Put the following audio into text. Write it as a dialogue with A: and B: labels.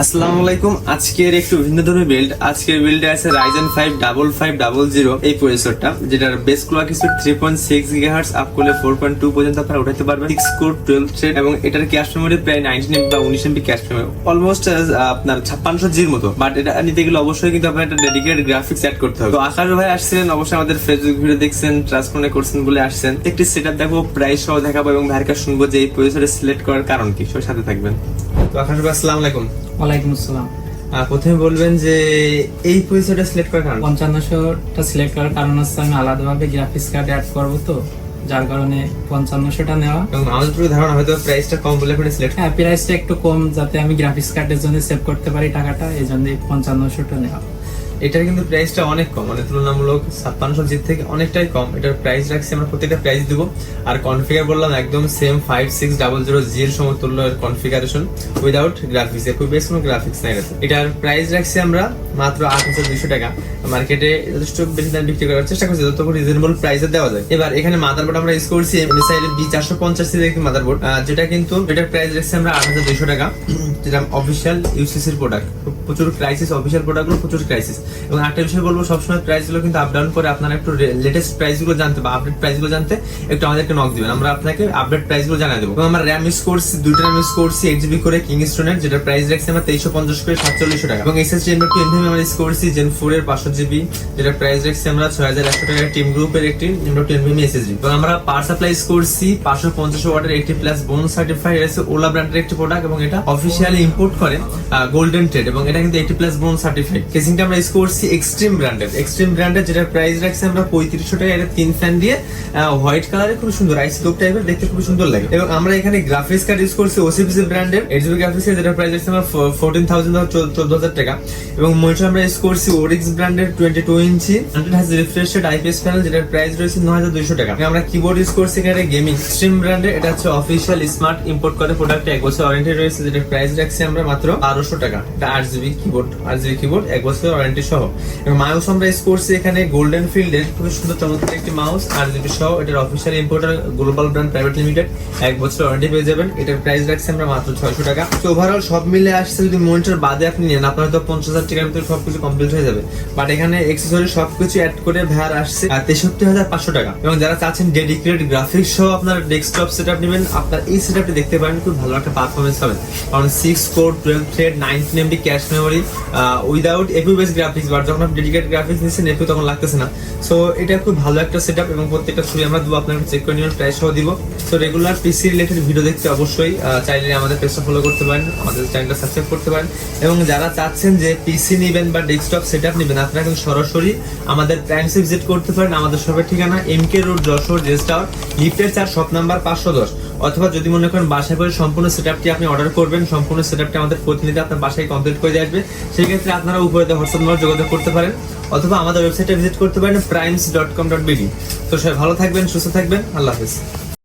A: আসসালামু আলাইকুম। আজকের একটু ভিন্ন ধরনের বিল্ড। আজকের বিল্ডে আছে Ryzen 5 5500 এই প্রসেসরটা, যেটার base clock speed 3.6 GHz up করলে 4.2 পর্যন্ত আপনারা উঠাতে পারবেন। 6 কোর 12 থ্রেড এবং এটার ক্যাশ মেমরি প্রায় 19 MB বা 19 MB ক্যাশ মেমরি, অলমোস্ট আপনার 5600 জির মতো। বাট এটা নিতে গেলে অবশ্যই কিন্তু আপনার একটা ডেডিকেটেড গ্রাফিক্স অ্যাড করতে হবে। তো আকাশ ভাই আসছিলেন, অবশ্যই আমাদের ফেসবুক ভিডিও দেখছেন, ট্রাস্ট মনে করছেন বলে আসছেন। একটি সেটআপ দেখবো, প্রাইস সহ দেখাবো এবং ভাইয়ের কাছে শুনবো যে এই প্রসেসরে সিলেক্ট করার কারণ কি। সবার সাথে থাকবেন। তো আকাশ ভাই আসসালামু আলাইকুম।
B: ওয়ালাইকুম আসসালাম।
A: প্রথমে বলবেন যে এই প্রসেসরটা সিলেক্ট করার কারণ।
B: 5500টা সিলেক্ট করার কারণ হচ্ছে আমি আলাদাভাবে গ্রাফিক্স কার্ড অ্যাড করবো, তো যার কারণে 5500টা নেওয়া।
A: এবং আমাদের পুরো ধারণা হয়তো প্রাইসটা কম বলে আপনি সিলেক্ট।
B: হ্যাঁ, প্রাইসটা একটু কম যাতে আমি গ্রাফিক্স কার্ডের জন্য সেভ করতে পারি টাকাটা, এই জন্য 5500টা নেওয়া।
A: এটার কিন্তু প্রাইসটা অনেক কম, মানে তুলনামূলক 5600 জির থেকে অনেকটাই কম। এটার প্রাইস রাখছি আমরা, প্রত্যেকটা প্রাইস দিব। আর কনফিগার বললাম একদম সেম 5600 জির সমতুল্য কনফিগারেশন উইদাউট গ্রাফিক্স, খুব বেশি কোনো গ্রাফিক্স নাই এটাতে। এটার প্রাইস রাখছি আমরা মাত্র 8200 টাকা। মার্কেটে যথেষ্ট বেশি দাম বিক্রি করার চেষ্টা করছি, যতটুকু রিজনেবল প্রাইসে দেওয়া যায়। এবার এখানে মাদারবোর্ড আমরা ইউজ করছি MSI B450 সিরিজের একটি মাদারবোর্ড, যেটা কিন্তু এটার প্রাইস রাখছি আমরা 8200 টাকা, যেটা অফিসিয়াল ইউসিসির প্রোডাক্ট। প্রচুর ক্রাইসিস, অফিসিয়াল প্রোডাক্টগুলো প্রচুর ক্রাইসিস। এবং একটা বিষয় বলবো, সবসময় প্রাইস গুলো কিন্তু আপ ডাউন করে। আপনারা একটু লেটেস্ট প্রাইস গুলো জানতে বা আপডেট প্রাইস গুলো জানতে একটু আমাদেরকে নক দিবেন, আমরা আপনাকে আপডেট প্রাইস গুলো জানিয়ে দেবো। এবং আমরা র্যাম ইউজ করছি, দুইটা র্যাম ইউজ করছি 8GB করে কিংস্টোনের, যেটা প্রাইস রাখছি আমরা 2350 করে 4700 টাকা। এবং SSD M.2 NVMe আমরা ইউজ করছি Gen 4 এর 500GB, যেটা প্রাইস রাখছি আমরা 6100 টাকা। টিম গ্রুপের একটি M.2 NVMe SSD। এবং আমরা পাওয়ার সাপ্লাই ইউজ করছি 550 ওয়াটের একটি প্লাস বোন সার্টিফাইড আছে ওলা ব্র্যান্ডের একটি প্রোডাক্ট, এবং এটা অফিসিয়ালি ইম্পোর্ট করে গোল্ডেন ট্রেড, এবং এটা কিন্তু 80+ বোন সার্টিফাইড। কেসিংটা আমরা ইউজ করছি এক্সট্রিম ব্র্যান্ডের, যেটা প্রাইস রাখছি আমরা 3500 টাকা। এটা 3 ফ্যান দিয়ে হোয়াইট কালারে খুব সুন্দর আইস লুক টাইপের, দেখতে খুব সুন্দর লাগে। এবং আমরা এখানে গ্রাফিক্স কার্ড ইউজ করছি OCPC ব্র্যান্ডের 8GB গ্রাফিক্স কার্ড, যেটা প্রাইস রাখছি আমরা 14000 টাকা। এবং মনিটর আমরা ইউজ করছি ওরিক্স ব্র্যান্ডের 22 ইঞ্চি 100Hz refresh rate IPS panel, যেটার প্রাইস রয়েছে 9200 টাকা। আমরা কিবোর্ড ইউজ করছি এখানে গেমিং এক্সট্রিম ব্র্যান্ডের, এটা হচ্ছে অফিসিয়াল স্মার্ট ইম্পোর্ট করে প্রোডাক্ট, 1 বছর ওয়ারেন্টি রয়েছে, যেটার প্রাইস রাখছি আমরা মাত্র 1200 টাকা। এটা 8GB কিবোর্ড 1 বছর ওয়ারেন্টি সহ। এবং মাউস আমরা ইউজ করছি এখানে গোল্ডেন ফিল্ডের খুব সুন্দর চমৎকার একটি মাউস 8GB সহ। এটার official importer global brand private limited, 1 বছর ওয়ারেন্টি পেয়ে যাবেন। এটার প্রাইস রাখছি আমরা মাত্র 600 টাকা। তো ওভারঅল সব মিলে আসছে, যদি মনিটর বাদে আপনি নেন আপনার তো 50,000 টাকার ভিতরে সবকিছু কমপ্লিট হয়ে যাবে। বাট এখানে অ্যাকসেসরি সবকিছু অ্যাড করে ভার আসছে 63,500 টাকা। এবং যারা চাচ্ছেন ডেডিকেটেড গ্রাফিক্স সহ আপনার ডেস্কটপ সেটআপ নেবেন, আপনার এই সেটআপটি দেখতে পারেন, খুব ভালো একটা পারফরমেন্স পাবেন। কারণ 6 core 12 thread 19 MB cache memory without AP base graphics. But যখন আপনি ডেডিকেটেড গ্রাফিক্স নিচ্ছেন এপি তখন লাগতেছে না। সো এটা খুব ভালো একটা সেটআপ, এবং প্রত্যেকটা ছবি আমরা দেবো, আপনাকে চেক করে নিয়ে প্রাইস সহ দিব। সো রেগুলার পিসি রিলেটেড ভিডিও দেখতে অবশ্যই চাইলে আমাদের পেজটা ফলো করতে পারেন, আমাদের চ্যানেলটা সাবস্ক্রাইব করতে পারেন। এবং যারা চাচ্ছেন যে পিসি নেবেন বা ডেস্কটপ সেটআপ নেবেন, আপনারা কিন্তু সরাসরি আমাদের প্রাইমসে ভিজিট করতে পারেন। আমাদের শপের ঠিকানা MK road Jessore rest tower লিফটের 4 শপ নাম্বার 510। অথবা যদি মনে করেন বাসায় করে সম্পূর্ণ সেটআপটি আপনি অর্ডার করবেন, সম্পূর্ণ সেটআপটি আমাদের প্রতিনিধি আপনার বাসায় কমপ্লিট করে দিয়ে আসবে, সেই ক্ষেত্রে আপনারা উপরে হোয়াটসঅ্যাপ নম্বর যোগাযোগ করতে পারেন, অথবা আমাদের ওয়েবসাইটে ভিজিট করতে পারেন primes.com.bd। তো সবাই ভালো থাকবেন, সুস্থ থাকবেন, আল্লাহ হাফেজ।